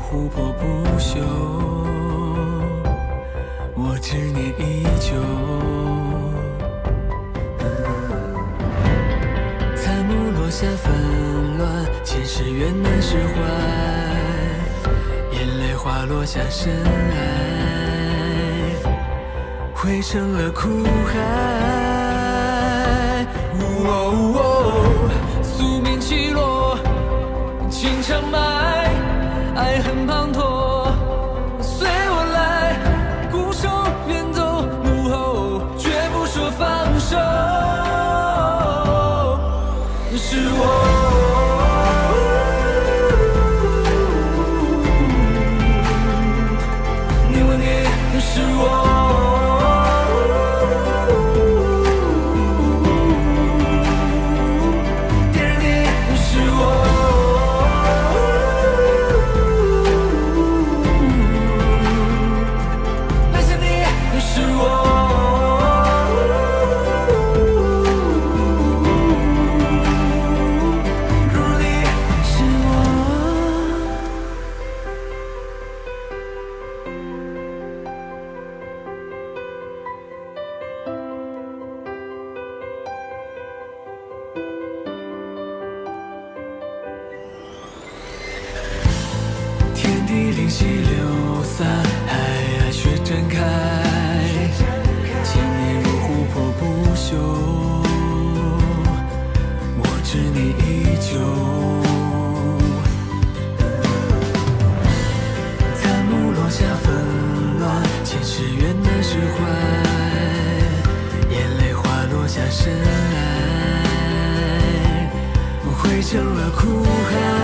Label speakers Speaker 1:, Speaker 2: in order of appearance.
Speaker 1: 琥珀不朽，我执念依旧。残木落下纷乱，前世缘难释怀，眼泪滑落下深爱，汇成了苦海。宿命起落，情长埋，爱恨滂沱，随我来，固守远走，幕后绝不说放手。是我。是我，点燃你，是我，来向你，是我，如你，是我。天地灵犀流洒，爱雪绽开，千年如琥珀不朽，我执念依旧。残木落下纷乱，前世缘难释怀，眼泪滑落下深爱，汇成了苦海。